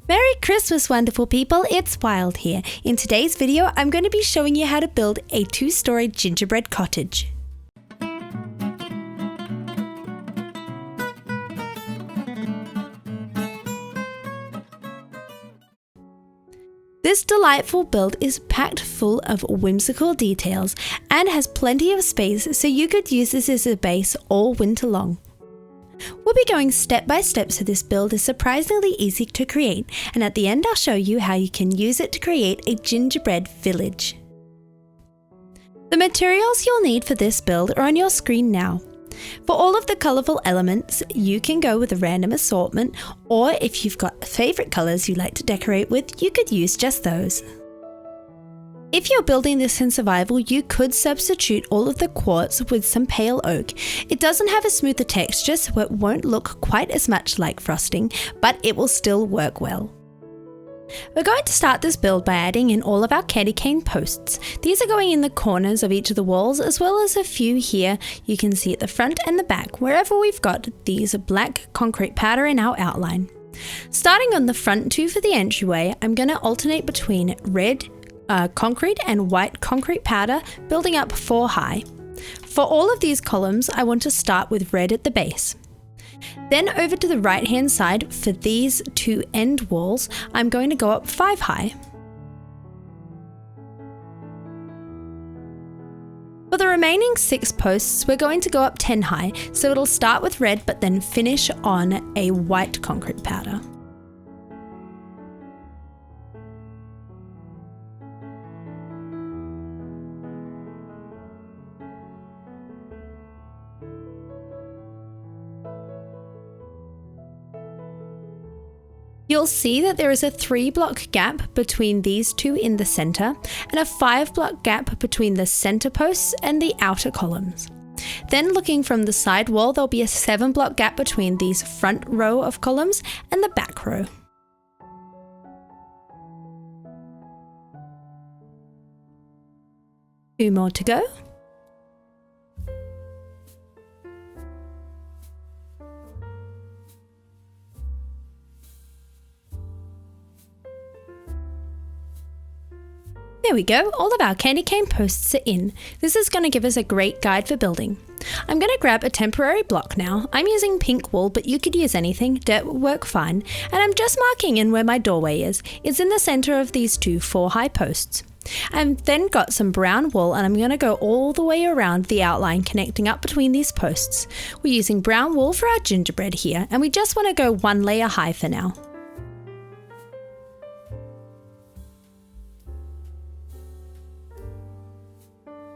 Merry Christmas, wonderful people, it's Wild here. In today's video, I'm going to be showing you how to build a 2-story gingerbread cottage. This delightful build is packed full of whimsical details and has plenty of space, so you could use this as a base all winter long. We'll be going step by step, so this build is surprisingly easy to create, and at the end I'll show you how you can use it to create a gingerbread village. The materials you'll need for this build are on your screen now. For all of the colourful elements, you can go with a random assortment, or if you've got favourite colours you like to decorate with, you could use just those. If you're building this in survival, you could substitute all of the quartz with some pale oak. It doesn't have a smoother texture, so it won't look quite as much like frosting, but it will still work well. We're going to start this build by adding in all of our candy cane posts. These are going in the corners of each of the walls, as well as a few here you can see at the front and the back, wherever we've got these black concrete powder in our outline. Starting on the front two for the entryway, I'm going to alternate between red concrete and white concrete powder, building up 4 high. For all of these columns, I want to start with red at the base. Then over to the right hand side for these 2 end walls, I'm going to go up 5 high. For the remaining 6 posts, we're going to go up 10 high, so it'll start with red but then finish on a white concrete powder. You'll see that there is a 3-block gap between these 2 in the center and a 5-block gap between the center posts and the outer columns. Then looking from the side wall, there'll be a 7-block gap between these front row of columns and the back row. Two more to go. There we go, all of our candy cane posts are in. This is going to give us a great guide for building. I'm going to grab a temporary block now. I'm using pink wool, but you could use anything, dirt will work fine. And I'm just marking in where my doorway is. It's in the center of these 2 4-high posts. I've then got some brown wool, and I'm going to go all the way around the outline connecting up between these posts. We're using brown wool for our gingerbread here, and we just want to go 1 layer high for now.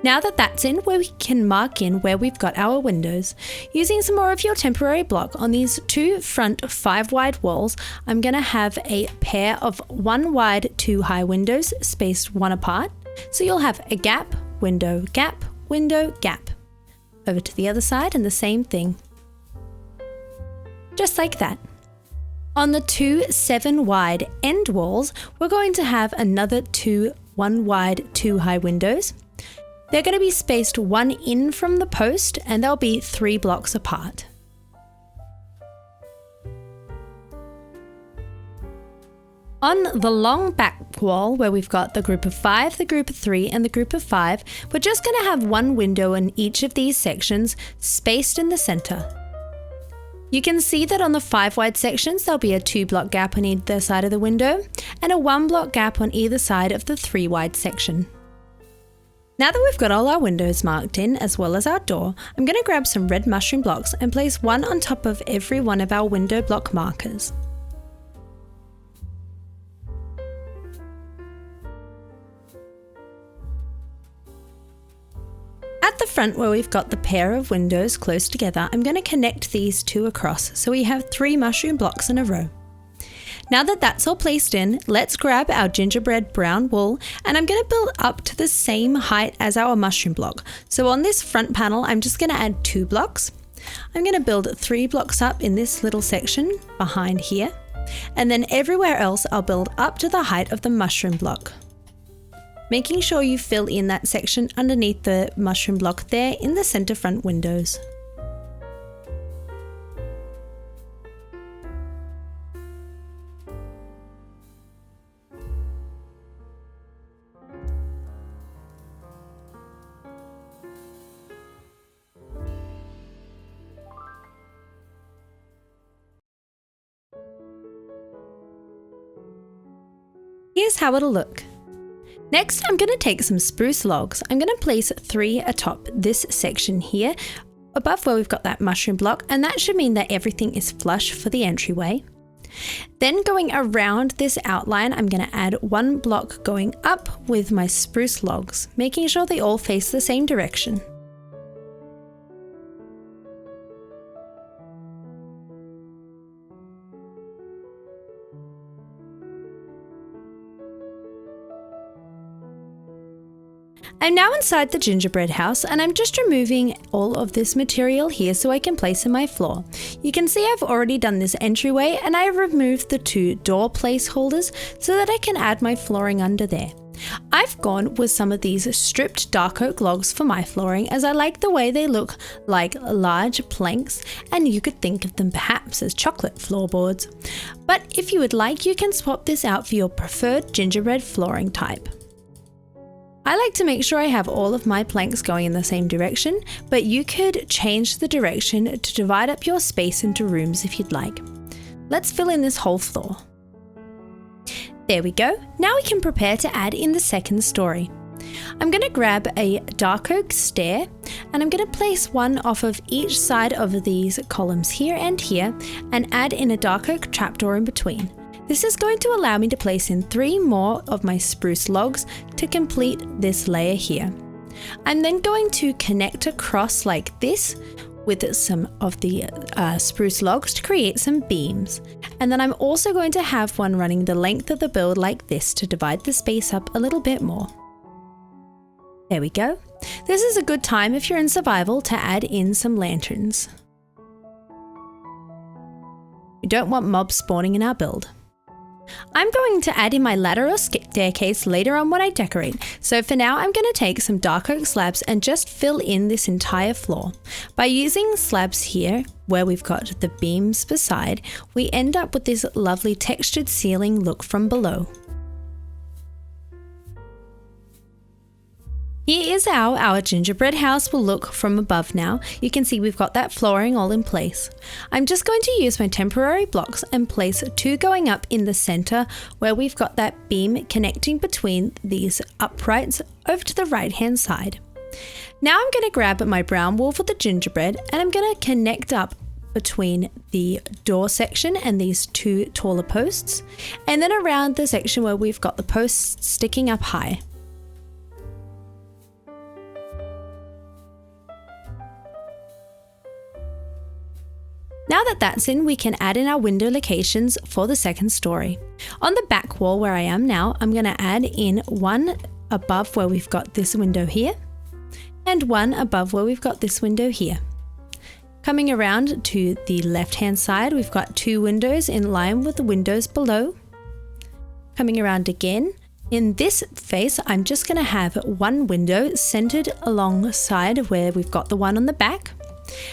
Now that that's in, we can mark in where we've got our windows. Using some more of your temporary block on these 2 front 5-wide walls, I'm going to have a pair of 1 wide 2 high windows spaced 1 apart. So you'll have a gap, window, gap, window, gap. Over to the other side and the same thing. Just like that. On the 2 7-wide end walls, we're going to have another 2 1 wide 2 high windows. They're going to be spaced 1 in from the post, and they'll be 3 blocks apart. On the long back wall, where we've got the group of 5, the group of 3 and the group of 5, we're just going to have 1 window in each of these sections, spaced in the center. You can see that on the 5-wide sections there'll be a 2-block gap on either side of the window, and a 1-block gap on either side of the 3-wide section. Now that we've got all our windows marked in, as well as our door, I'm going to grab some red mushroom blocks and place 1 on top of every one of our window block markers. At the front, where we've got the pair of windows close together, I'm going to connect these 2 across, so we have 3 mushroom blocks in a row. Now that that's all placed in, let's grab our gingerbread brown wool, and I'm going to build up to the same height as our mushroom block. So on this front panel, I'm just going to add 2 blocks. I'm going to build 3 blocks up in this little section behind here, and then everywhere else I'll build up to the height of the mushroom block. Making sure you fill in that section underneath the mushroom block there in the center front windows. Here's how it'll look. Next, I'm going to take some spruce logs. I'm going to place 3 atop this section here, above where we've got that mushroom block, and that should mean that everything is flush for the entryway. Then going around this outline, I'm going to add 1 block going up with my spruce logs, making sure they all face the same direction. I'm now inside the gingerbread house and I'm just removing all of this material here so I can place in my floor. You can see I've already done this entryway and I removed the 2 door placeholders so that I can add my flooring under there. I've gone with some of these stripped dark oak logs for my flooring as I like the way they look like large planks, and you could think of them perhaps as chocolate floorboards. But if you would like, you can swap this out for your preferred gingerbread flooring type. I like to make sure I have all of my planks going in the same direction, but you could change the direction to divide up your space into rooms if you'd like. Let's fill in this whole floor. There we go. Now we can prepare to add in the second story. I'm going to grab a dark oak stair and I'm going to place 1 off of each side of these columns here and here and add in a dark oak trapdoor in between. This is going to allow me to place in 3 more of my spruce logs to complete this layer here. I'm then going to connect across like this with some of the spruce logs to create some beams. And then I'm also going to have one running the length of the build like this to divide the space up a little bit more. There we go. This is a good time if you're in survival to add in some lanterns. We don't want mobs spawning in our build. I'm going to add in my ladder or staircase later on when I decorate, so for now I'm going to take some dark oak slabs and just fill in this entire floor. By using slabs here, where we've got the beams beside, we end up with this lovely textured ceiling look from below. Here is how our gingerbread house will look from above now. You can see we've got that flooring all in place. I'm just going to use my temporary blocks and place 2 going up in the center where we've got that beam connecting between these uprights over to the right hand side. Now I'm going to grab my brown wool for the gingerbread and I'm going to connect up between the door section and these 2 taller posts, and then around the section where we've got the posts sticking up high. Now that that's in, we can add in our window locations for the second story. On the back wall where I am now, I'm going to add in 1 above where we've got this window here, and 1 above where we've got this window here. Coming around to the left hand side, we've got 2 windows in line with the windows below. Coming around again, in this face, I'm just going to have 1 window centered alongside where we've got the one on the back.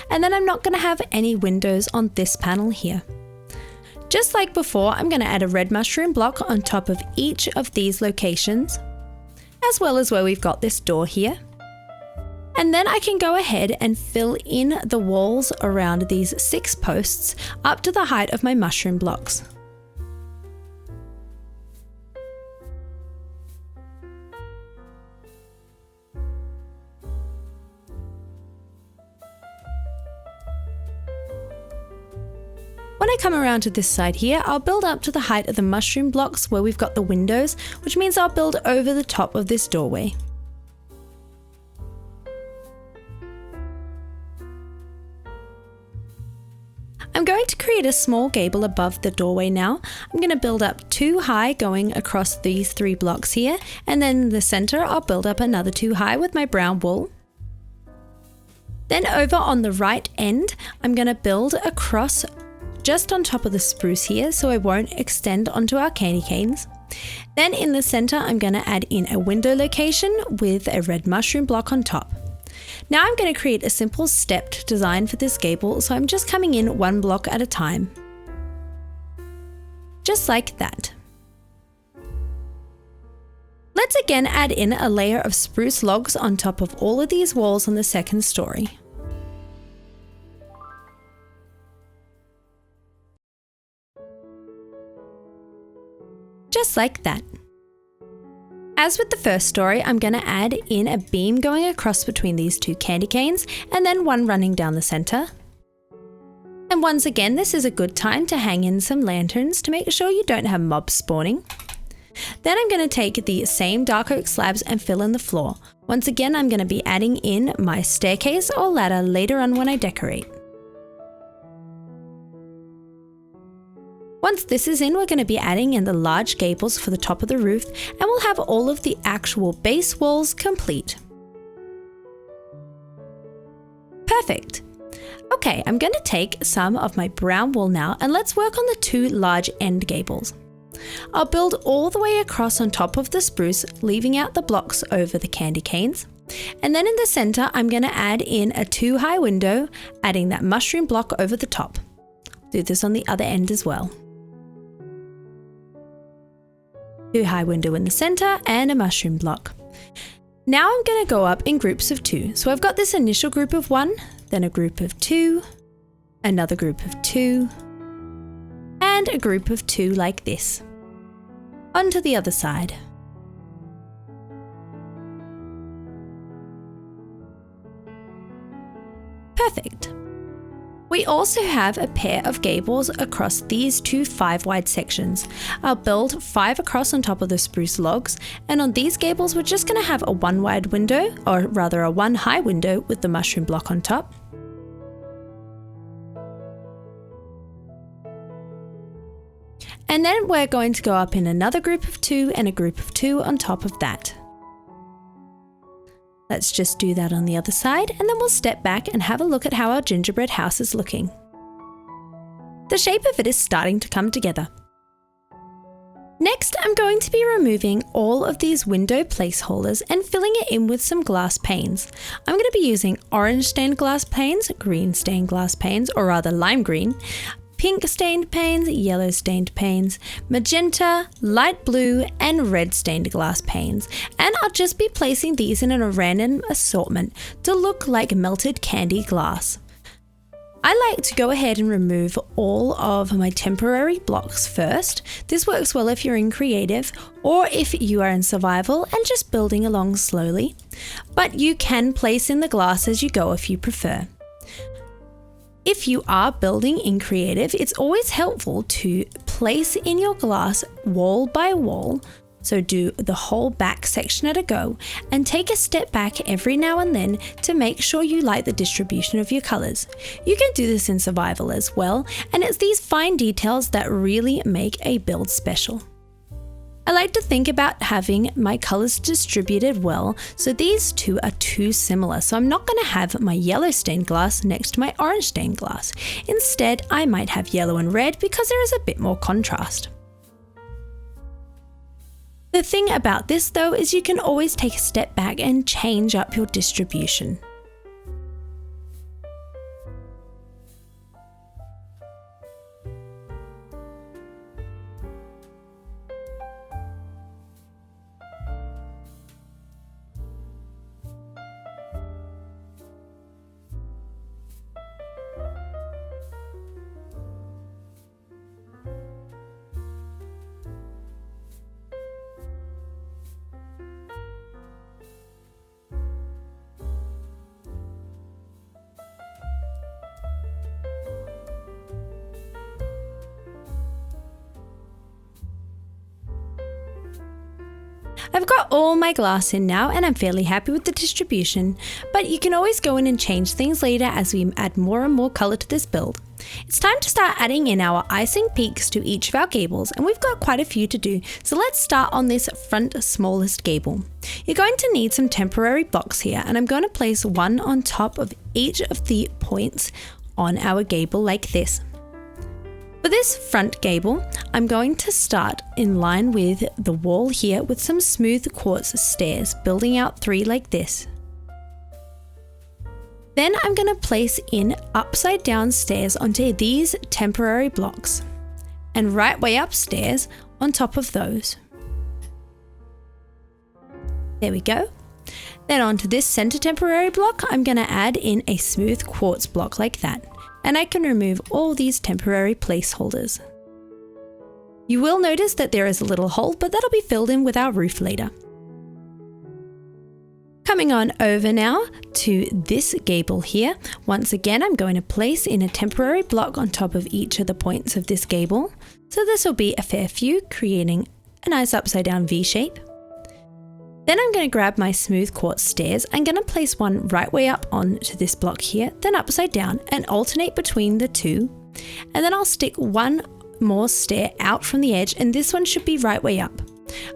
And then I'm not going to have any windows on this panel here. Just like before, I'm going to add a red mushroom block on top of each of these locations, as well as where we've got this door here. And then I can go ahead and fill in the walls around these 6 posts up to the height of my mushroom blocks. When I come around to this side here, I'll build up to the height of the mushroom blocks where we've got the windows, which means I'll build over the top of this doorway. I'm going to create a small gable above the doorway now. I'm going to build up 2 high going across these 3 blocks here, and then in the center I'll build up another 2 high with my brown wool. Then over on the right end, I'm going to build across just on top of the spruce here so it won't extend onto our candy canes. Then in the center, I'm going to add in a window location with a red mushroom block on top. Now I'm going to create a simple stepped design for this gable, so I'm just coming in 1 block at a time. Just like that. Let's again add in a layer of spruce logs on top of all of these walls on the second story. Just like that. As with the first story, I'm going to add in a beam going across between these two candy canes and then one running down the center. And once again, this is a good time to hang in some lanterns to make sure you don't have mobs spawning. Then I'm going to take the same dark oak slabs and fill in the floor. Once again, I'm going to be adding in my staircase or ladder later on when I decorate. Once this is in, we're going to be adding in the large gables for the top of the roof, and we'll have all of the actual base walls complete. Perfect. Okay, I'm going to take some of my brown wool now and let's work on the two large end gables. I'll build all the way across on top of the spruce, leaving out the blocks over the candy canes. And then in the center, I'm going to add in a 2-high window, adding that mushroom block over the top. Do this on the other end as well. 2-high window in the center and a mushroom block. Now I'm going to go up in groups of 2. So I've got this initial group of 1, then a group of 2, another group of 2, and a group of 2 like this. On to the other side. Perfect. We also have a pair of gables across these two 5-wide sections. I'll build 5 across on top of the spruce logs, and on these gables we're just going to have a 1-wide window, or rather a 1-high window with the mushroom block on top. And then we're going to go up in another group of 2 and a group of 2 on top of that. Let's just do that on the other side, and then we'll step back and have a look at how our gingerbread house is looking. The shape of it is starting to come together. Next, I'm going to be removing all of these window placeholders and filling it in with some glass panes. I'm going to be using orange stained glass panes, green stained glass panes, or rather lime green, pink stained panes, yellow stained panes, magenta, light blue, and red stained glass panes. And I'll just be placing these in a random assortment to look like melted candy glass. I like to go ahead and remove all of my temporary blocks first. This works well if you're in creative or if you are in survival and just building along slowly. But you can place in the glass as you go if you prefer. If you are building in creative, it's always helpful to place in your glass wall by wall, so do the whole back section at a go, and take a step back every now and then to make sure you like the distribution of your colours. You can do this in survival as well, and it's these fine details that really make a build special. I like to think about having my colours distributed well, so these two are too similar, so I'm not going to have my yellow stained glass next to my orange stained glass. Instead, I might have yellow and red because there is a bit more contrast. The thing about this though is you can always take a step back and change up your distribution. I've got all my glass in now and I'm fairly happy with the distribution, but you can always go in and change things later as we add more and more colour to this build. It's time to start adding in our icing peaks to each of our gables, and we've got quite a few to do, so let's start on this front smallest gable. You're going to need some temporary blocks here, and I'm going to place one on top of each of the points on our gable like this. For this front gable, I'm going to start in line with the wall here with some smooth quartz stairs, building out 3 like this. Then I'm going to place in upside down stairs onto these temporary blocks, and right way upstairs on top of those. There we go. Then onto this center temporary block, I'm going to add in a smooth quartz block like that. And I can remove all these temporary placeholders. You will notice that there is a little hole, but that'll be filled in with our roof later. Coming on over now to this gable here. Once again, I'm going to place in a temporary block on top of each of the points of this gable. So this will be a fair few, creating a nice upside down V shape. Then I'm going to grab my smooth quartz stairs. I'm going to place one right way up onto this block here, then upside down and alternate between the two. And then I'll stick one more stair out from the edge, and this one should be right way up.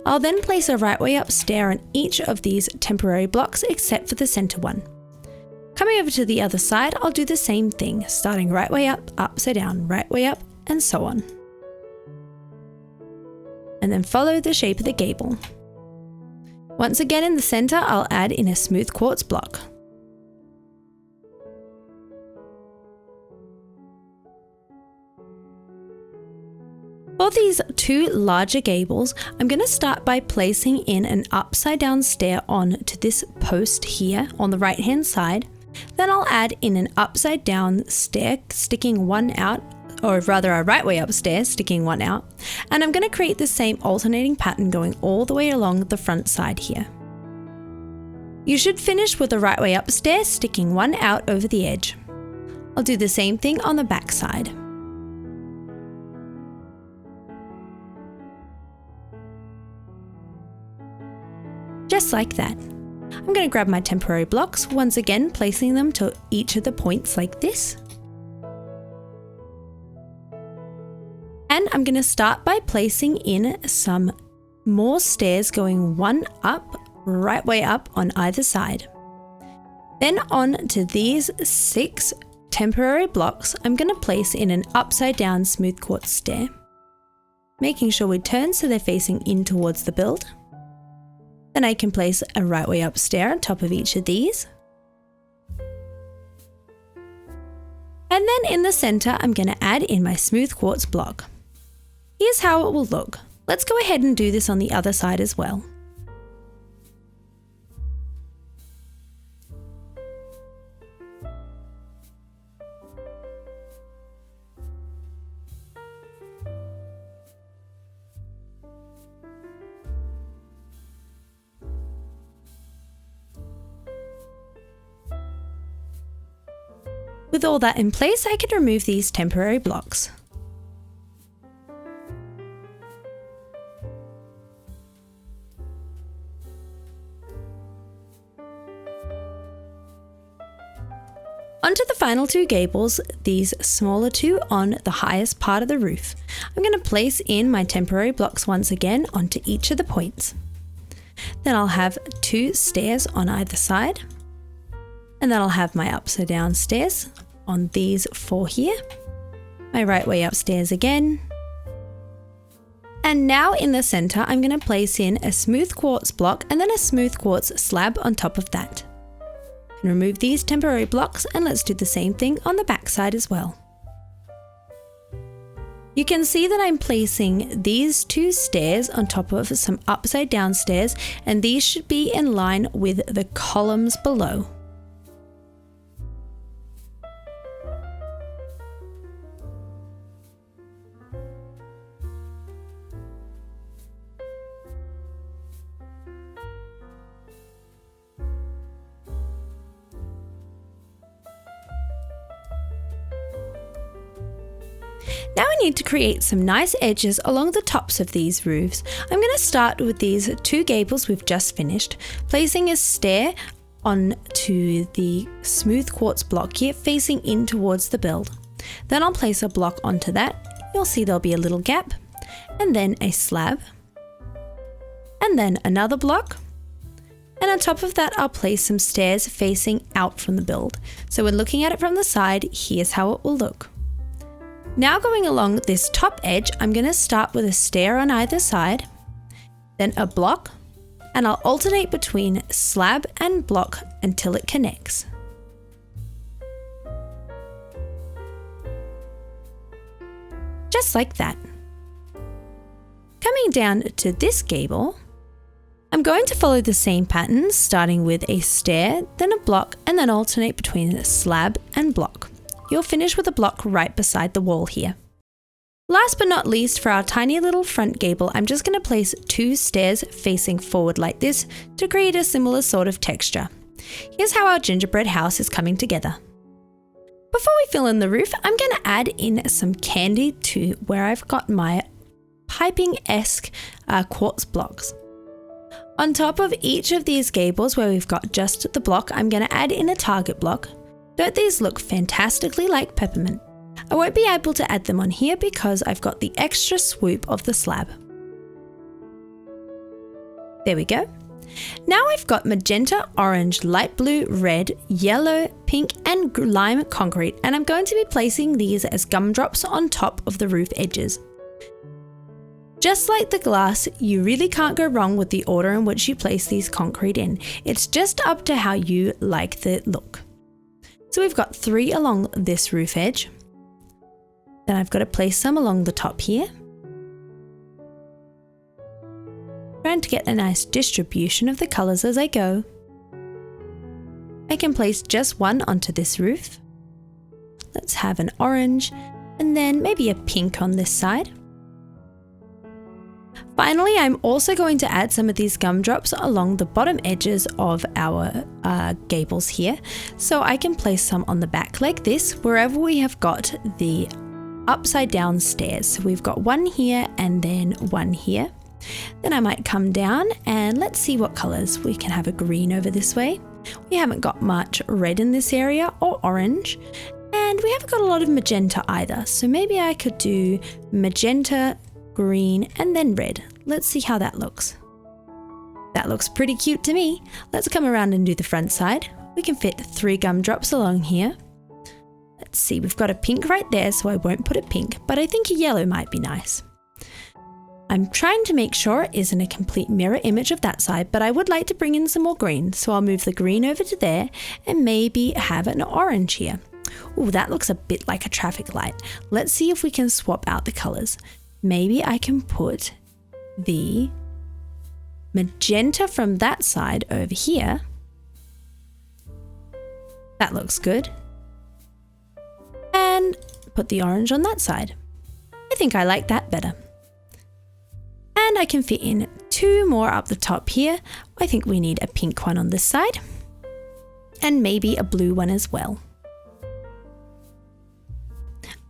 I'll then place a right way up stair on each of these temporary blocks except for the center one. Coming over to the other side, I'll do the same thing, starting right way up, upside down, right way up, and so on. And then follow the shape of the gable. Once again in the center, I'll add in a smooth quartz block. For these two larger gables, I'm going to start by placing in an upside down stair onto this post here on the right hand side. Then I'll add in an upside down stair, sticking one out, or rather a right way upstairs, sticking one out. And I'm going to create the same alternating pattern going all the way along the front side here. You should finish with a right way upstairs, sticking one out over the edge. I'll do the same thing on the back side. Just like that. I'm going to grab my temporary blocks, once again placing them to each of the points like this. And I'm going to start by placing in some more stairs going one up, right way up on either side. Then on to these 6 temporary blocks, I'm going to place in an upside down smooth quartz stair. Making sure we turn so they're facing in towards the build. Then I can place a right way up stair on top of each of these. And then in the center, I'm going to add in my smooth quartz block. Here's how it will look. Let's go ahead and do this on the other side as well. With all that in place, I can remove these temporary blocks. Onto the final 2 gables, these smaller 2 on the highest part of the roof. I'm going to place in my temporary blocks once again onto each of the points. Then I'll have 2 stairs on either side. And then I'll have my upside down stairs on these 4 here. My right way upstairs again. And now in the center, I'm going to place in a smooth quartz block and then a smooth quartz slab on top of that. And remove these temporary blocks, and let's do the same thing on the back side as well. You can see that I'm placing these 2 stairs on top of some upside down stairs, and these should be in line with the columns below. Now I need to create some nice edges along the tops of these roofs. I'm going to start with these 2 gables we've just finished, placing a stair onto the smooth quartz block here facing in towards the build. Then I'll place a block onto that. You'll see there'll be a little gap, and then a slab, and then another block. And on top of that, I'll place some stairs facing out from the build. So when looking at it from the side, here's how it will look. Now going along this top edge, I'm going to start with a stair on either side, then a block, and I'll alternate between slab and block until it connects. Just like that. Coming down to this gable, I'm going to follow the same pattern, starting with a stair, then a block, and then alternate between a slab and block. You'll finish with a block right beside the wall here. Last but not least, for our tiny little front gable, I'm just going to place 2 stairs facing forward like this to create a similar sort of texture. Here's how our gingerbread house is coming together. Before we fill in the roof, I'm going to add in some candy to where I've got my piping-esque quartz blocks. On top of each of these gables where we've got just the block, I'm going to add in a target block. Don't these look fantastically like peppermint? I won't be able to add them on here because I've got the extra swoop of the slab. There we go. Now I've got magenta, orange, light blue, red, yellow, pink and lime concrete, and I'm going to be placing these as gumdrops on top of the roof edges. Just like the glass, you really can't go wrong with the order in which you place these concrete in. It's just up to how you like the look. So we've got 3 along this roof edge. Then I've got to place some along the top here. Trying to get a nice distribution of the colours as I go. I can place just 1 onto this roof. Let's have an orange and then maybe a pink on this side. Finally, I'm also going to add some of these gumdrops along the bottom edges of our gables here. So I can place some on the back like this, wherever we have got the upside down stairs. So we've got 1 here and then 1 here. Then I might come down and let's see what colours. We can have a green over this way. We haven't got much red in this area or orange. And we haven't got a lot of magenta either. So maybe I could do magenta, green and then red. Let's see how that looks. That looks pretty cute to me. Let's come around and do the front side. We can fit 3 gumdrops along here. Let's see, we've got a pink right there, so I won't put a pink, but I think a yellow might be nice. I'm trying to make sure it isn't a complete mirror image of that side, but I would like to bring in some more green, so I'll move the green over to there and maybe have an orange here. Ooh, that looks a bit like a traffic light. Let's see if we can swap out the colours. Maybe I can put the magenta from that side over here. That looks good. And put the orange on that side. I think I like that better. And I can fit in 2 more up the top here. I think we need a pink one on this side. And maybe a blue one as well.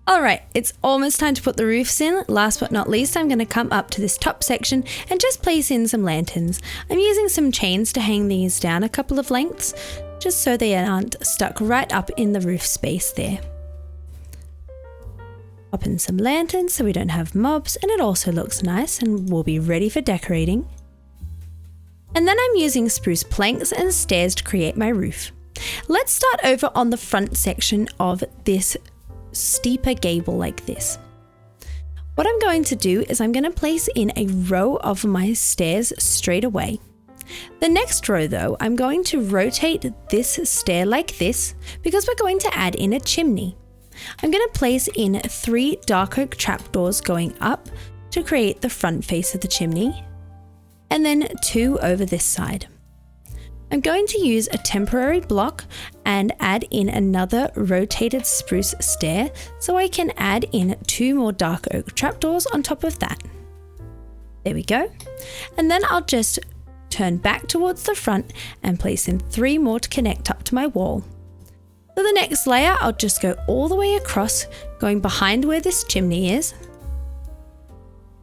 Alright, it's almost time to put the roofs in. Last but not least, I'm going to come up to this top section and just place in some lanterns. I'm using some chains to hang these down a couple of lengths, just so they aren't stuck right up in the roof space there. Pop in some lanterns so we don't have mobs, and it also looks nice and will be ready for decorating. And then I'm using spruce planks and stairs to create my roof. Let's start over on the front section of this steeper gable like this. What I'm going to do is I'm going to place in a row of my stairs straight away. The next row though, I'm going to rotate this stair like this because we're going to add in a chimney. I'm going to place in 3 dark oak trapdoors going up to create the front face of the chimney, and then 2 over this side. I'm going to use a temporary block and add in another rotated spruce stair so I can add in 2 more dark oak trapdoors on top of that. There we go. And then I'll just turn back towards the front and place in 3 more to connect up to my wall. For the next layer, I'll just go all the way across, going behind where this chimney is.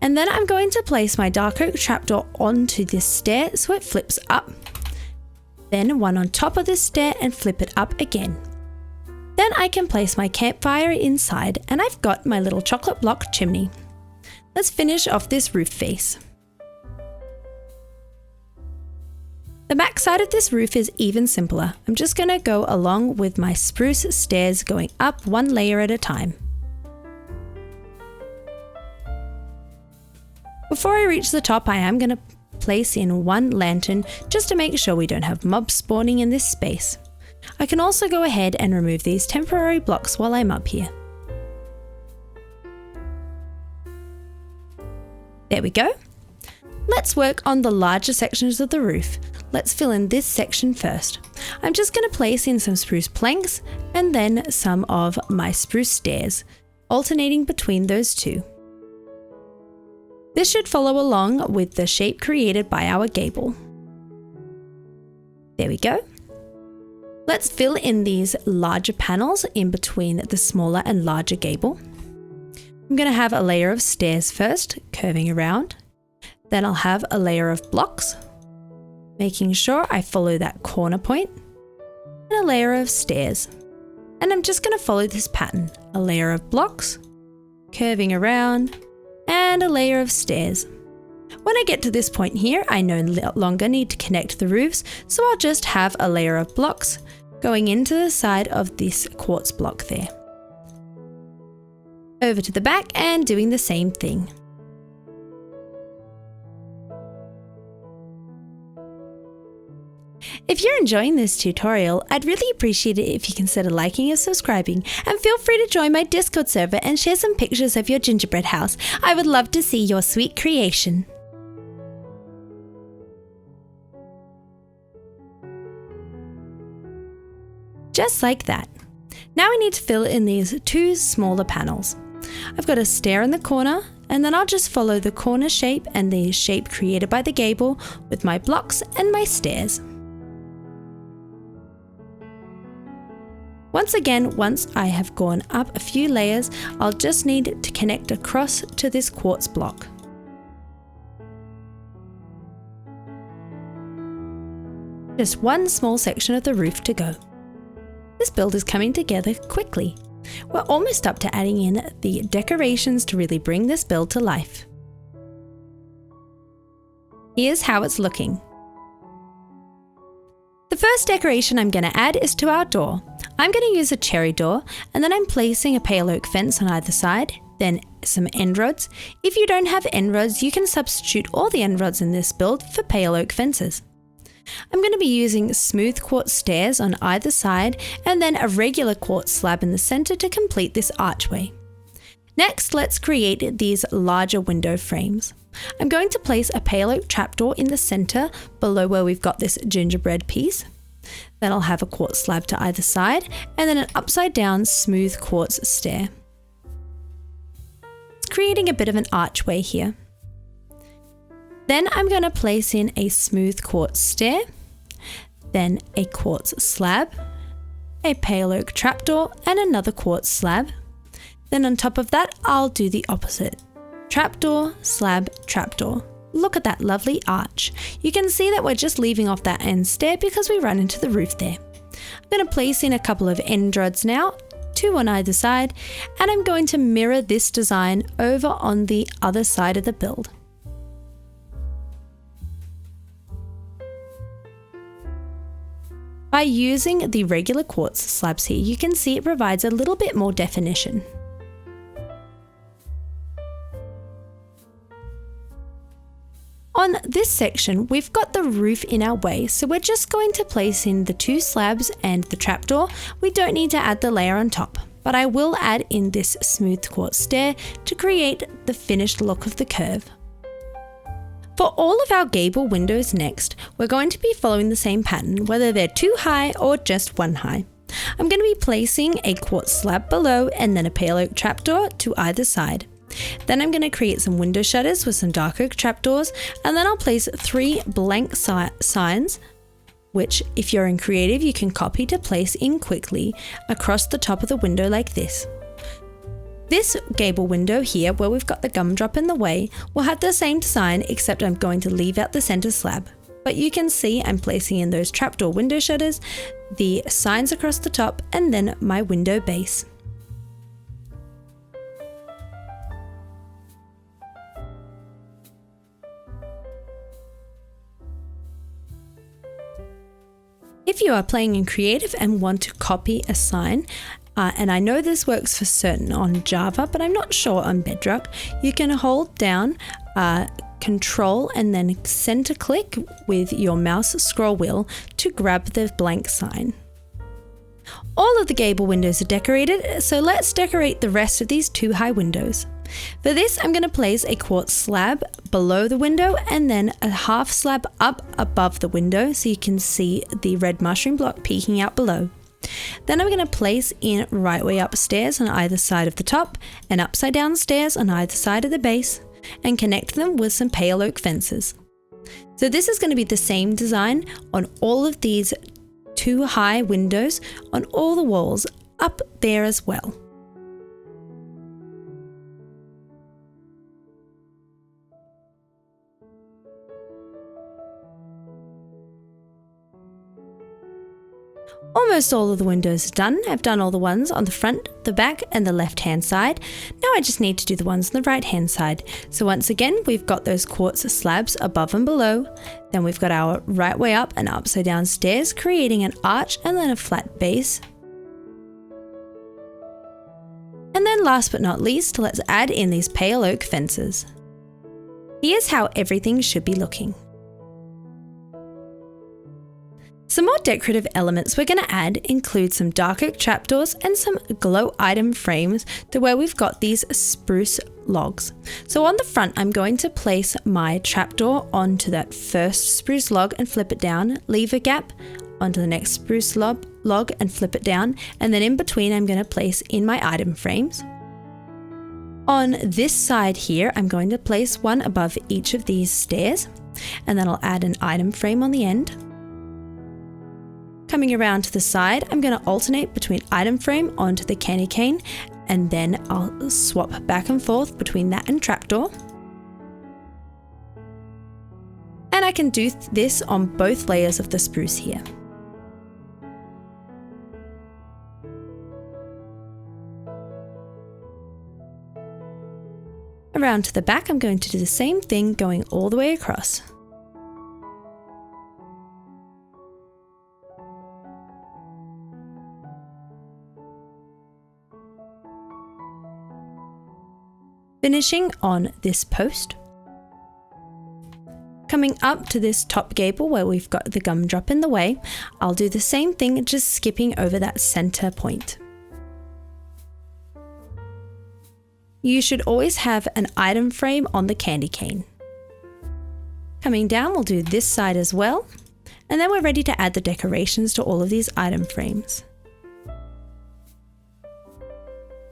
And then I'm going to place my dark oak trapdoor onto this stair so it flips up. Then 1 on top of this stair and flip it up again. Then I can place my campfire inside and I've got my little chocolate block chimney. Let's finish off this roof face. The back side of this roof is even simpler. I'm just going to go along with my spruce stairs going up 1 layer at a time. Before I reach the top, I am going to place in 1 lantern just to make sure we don't have mobs spawning in this space. I can also go ahead and remove these temporary blocks while I'm up here. There we go. Let's work on the larger sections of the roof. Let's fill in this section first. I'm just going to place in some spruce planks and then some of my spruce stairs, alternating between those 2. This should follow along with the shape created by our gable. There we go. Let's fill in these larger panels in between the smaller and larger gable. I'm going to have a layer of stairs first, curving around. Then I'll have a layer of blocks, making sure I follow that corner point, and a layer of stairs. And I'm just going to follow this pattern, a layer of blocks, curving around, and a layer of stairs. When I get to this point here, I no longer need to connect the roofs, so I'll just have a layer of blocks going into the side of this quartz block there. Over to the back and doing the same thing. If you're enjoying this tutorial, I'd really appreciate it if you consider liking and subscribing, and feel free to join my Discord server and share some pictures of your gingerbread house. I would love to see your sweet creation. Just like that. Now we need to fill in these two smaller panels. I've got a stair in the corner, and then I'll just follow the corner shape and the shape created by the gable with my blocks and my stairs. Once again, once I have gone up a few layers, I'll just need to connect across to this quartz block. Just one small section of the roof to go. This build is coming together quickly. We're almost up to adding in the decorations to really bring this build to life. Here's how it's looking. The first decoration I'm going to add is to our door. I'm going to use a cherry door, and then I'm placing a pale oak fence on either side, then some end rods. If you don't have end rods, you can substitute all the end rods in this build for pale oak fences. I'm going to be using smooth quartz stairs on either side and then a regular quartz slab in the center to complete this archway. Next, let's create these larger window frames. I'm going to place a pale oak trapdoor in the center below where we've got this gingerbread piece. Then I'll have a quartz slab to either side and then an upside down smooth quartz stair. It's creating a bit of an archway here. Then I'm going to place in a smooth quartz stair, then a quartz slab, a pale oak trapdoor and another quartz slab. Then on top of that, I'll do the opposite. Trapdoor, slab, trapdoor. Look at that lovely arch. You can see that we're just leaving off that end stair because we run into the roof there. I'm going to place in a couple of end rods now, 2 on either side, and I'm going to mirror this design over on the other side of the build. By using the regular quartz slabs here, you can see it provides a little bit more definition. On this section, we've got the roof in our way, so we're just going to place in the 2 slabs and the trapdoor. We don't need to add the layer on top, but I will add in this smooth quartz stair to create the finished look of the curve. For all of our gable windows next, we're going to be following the same pattern, whether they're 2 high or just 1 high. I'm going to be placing a quartz slab below and then a pale oak trapdoor to either side. Then I'm going to create some window shutters with some dark oak trapdoors, and then I'll place 3 blank signs, which if you're in creative you can copy to place in quickly across the top of the window like this. This gable window here, where we've got the gumdrop in the way, will have the same design, except I'm going to leave out the center slab. But you can see I'm placing in those trapdoor window shutters, the signs across the top, and then my window base. If you are playing in creative and want to copy a sign, and I know this works for certain on Java, but I'm not sure on Bedrock, you can hold down Control and then center click with your mouse scroll wheel to grab the blank sign. All of the gable windows are decorated, so let's decorate the rest of these 2 high windows. For this, I'm going to place a quartz slab below the window and then a half slab up above the window so you can see the red mushroom block peeking out below. Then I'm going to place in right way upstairs on either side of the top and upside down stairs on either side of the base. and connect them with some pale oak fences. So this is going to be the same design on all of these 2 high windows on all the walls up there as well. Almost all of the windows are done. I've done all the ones on the front, the back and the left hand side. Now I just need to do the ones on the right hand side. So once again, we've got those quartz slabs above and below. Then we've got our right way up and upside down stairs, creating an arch and then a flat base. And then last but not least, let's add in these pale oak fences. Here's how everything should be looking. Some more decorative elements we're going to add include some dark oak trapdoors and some glow item frames to where we've got these spruce logs. So on the front, I'm going to place my trapdoor onto that first spruce log and flip it down, leave a gap onto the next spruce log and flip it down, and then in between I'm going to place in my item frames. On this side here, I'm going to place one above each of these stairs, and then I'll add an item frame on the end. Coming around to the side, I'm going to alternate between item frame onto the candy cane, and then I'll swap back and forth between that and trapdoor. And I can do this on both layers of the spruce here. Around to the back, I'm going to do the same thing going all the way across. Finishing on this post. Coming up to this top gable where we've got the gumdrop in the way, I'll do the same thing, just skipping over that center point. You should always have an item frame on the candy cane. Coming down, we'll do this side as well, and then we're ready to add the decorations to all of these item frames.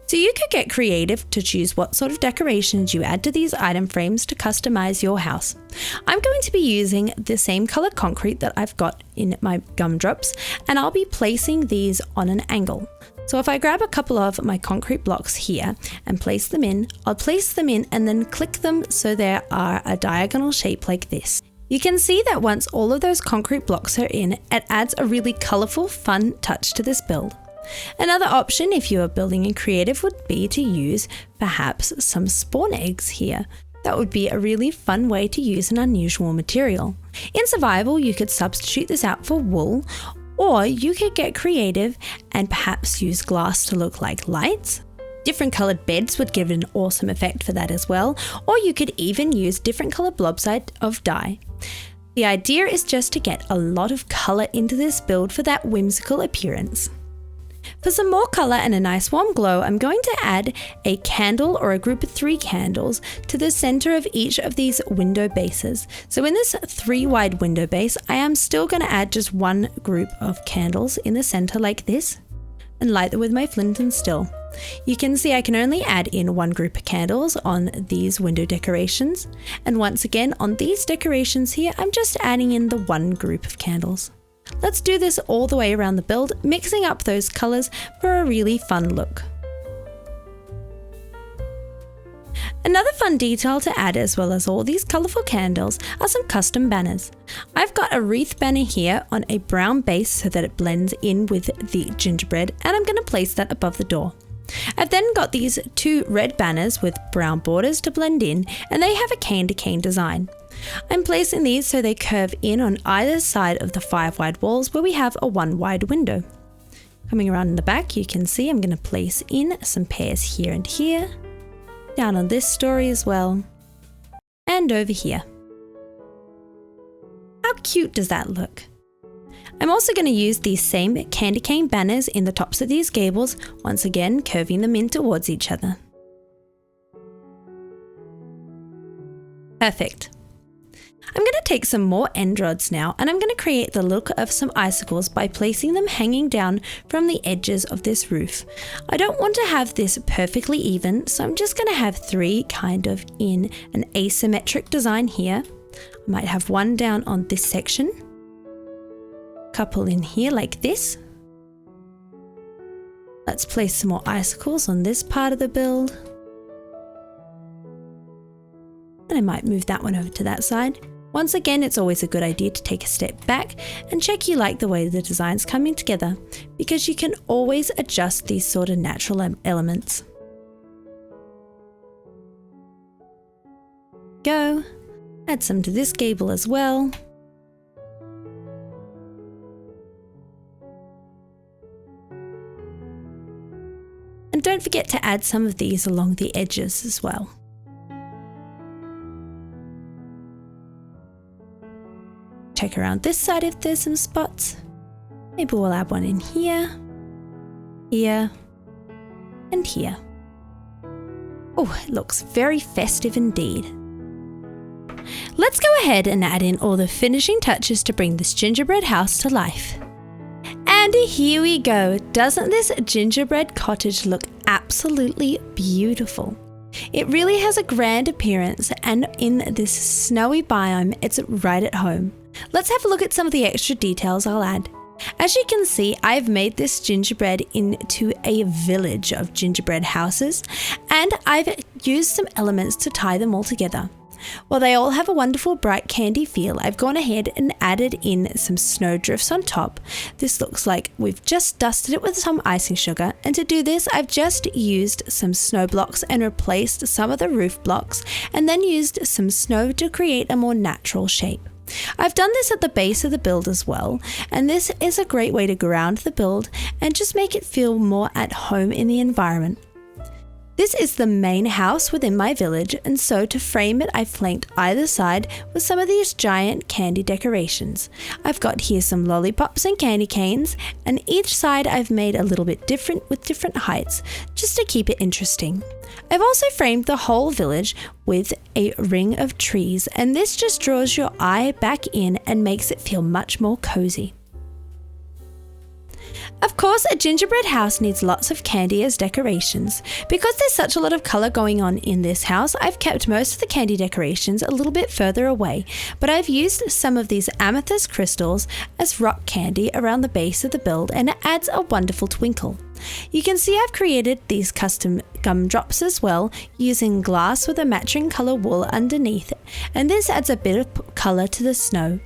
So you could get creative to choose what sort of decorations you add to these item frames to customize your house. I'm going to be using the same color concrete that I've got in my gumdrops, and I'll be placing these on an angle. So if I grab a couple of my concrete blocks here and place them in, I'll place them in and then click them so they are a diagonal shape like this. You can see that once all of those concrete blocks are in, it adds a really colorful, fun touch to this build. Another option if you are building in creative would be to use perhaps some spawn eggs here. That would be a really fun way to use an unusual material. In survival, you could substitute this out for wool, or you could get creative and perhaps use glass to look like lights. Different colored beds would give an awesome effect for that as well, or you could even use different colored blobs of dye. The idea is just to get a lot of color into this build for that whimsical appearance. For some more colour and a nice warm glow, I'm going to add a candle or a group of 3 candles to the centre of each of these window bases. So in this 3 wide window base, I am still going to add just one group of candles in the centre like this and light them with my flint and steel. You can see I can only add in one group of candles on these window decorations. And once again, on these decorations here, I'm just adding in the one group of candles. Let's do this all the way around the build, mixing up those colours for a really fun look. Another fun detail to add, as well as all these colourful candles, are some custom banners. I've got a wreath banner here on a brown base so that it blends in with the gingerbread, and I'm going to place that above the door. I've then got these 2 red banners with brown borders to blend in, and they have a cane-to-cane design. I'm placing these so they curve in on either side of the 5 wide walls where we have a 1 wide window. Coming around in the back, you can see I'm going to place in some pairs here and here, down on this story as well, and over here. How cute does that look? I'm also going to use these same candy cane banners in the tops of these gables, once again curving them in towards each other. Perfect. I'm going to take some more end rods now, and I'm going to create the look of some icicles by placing them hanging down from the edges of this roof. I don't want to have this perfectly even, so I'm just going to have 3 kind of in an asymmetric design here. I might have one down on this section, couple in here like this. Let's place some more icicles on this part of the build. And I might move that one over to that side. Once again, it's always a good idea to take a step back and check you like the way the design's coming together, because you can always adjust these sort of natural elements. Go. Add some to this gable as well. And don't forget to add some of these along the edges as well. Check around this side if there's some spots. Maybe we'll add one in here, here, and here. Oh, it looks very festive indeed. Let's go ahead and add in all the finishing touches to bring this gingerbread house to life. And here we go. Doesn't this gingerbread cottage look absolutely beautiful? It really has a grand appearance, and in this snowy biome, it's right at home. Let's have a look at some of the extra details I'll add. As you can see, I've made this gingerbread into a village of gingerbread houses, and I've used some elements to tie them all together. While they all have a wonderful bright candy feel, I've gone ahead and added in some snow drifts on top. This looks like we've just dusted it with some icing sugar, and to do this I've just used some snow blocks and replaced some of the roof blocks, and then used some snow to create a more natural shape. I've done this at the base of the build as well, and this is a great way to ground the build and just make it feel more at home in the environment. This is the main house within my village, and so to frame it, I've flanked either side with some of these giant candy decorations. I've got here some lollipops and candy canes, and each side I've made a little bit different with different heights, just to keep it interesting. I've also framed the whole village with a ring of trees, and this just draws your eye back in and makes it feel much more cozy. Of course, a gingerbread house needs lots of candy as decorations. Because there's such a lot of colour going on in this house, I've kept most of the candy decorations a little bit further away, but I've used some of these amethyst crystals as rock candy around the base of the build, and it adds a wonderful twinkle. You can see I've created these custom gumdrops as well, using glass with a matching colour wool underneath, and this adds a bit of colour to the snow.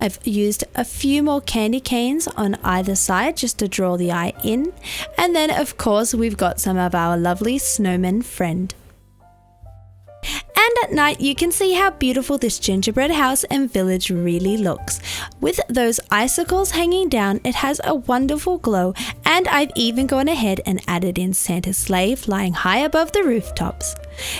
I've used a few more candy canes on either side just to draw the eye in, and then of course we've got some of our lovely snowman friend. And at night you can see how beautiful this gingerbread house and village really looks. With those icicles hanging down, it has a wonderful glow, and I've even gone ahead and added in Santa's sleigh flying high above the rooftops.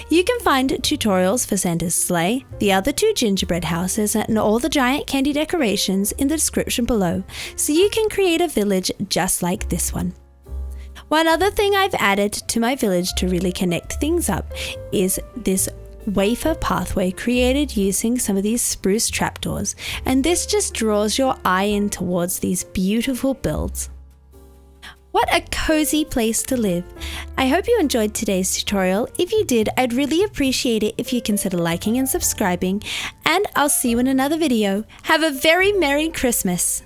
You can find tutorials for Santa's sleigh, the other 2 gingerbread houses, and all the giant candy decorations in the description below, so you can create a village just like this one. One other thing I've added to my village to really connect things up is this wafer pathway created using some of these spruce trapdoors, and this just draws your eye in towards these beautiful builds. What a cozy place to live. I hope you enjoyed today's tutorial. If you did, I'd really appreciate it if you consider liking and subscribing, and I'll see you in another video. Have a very Merry Christmas.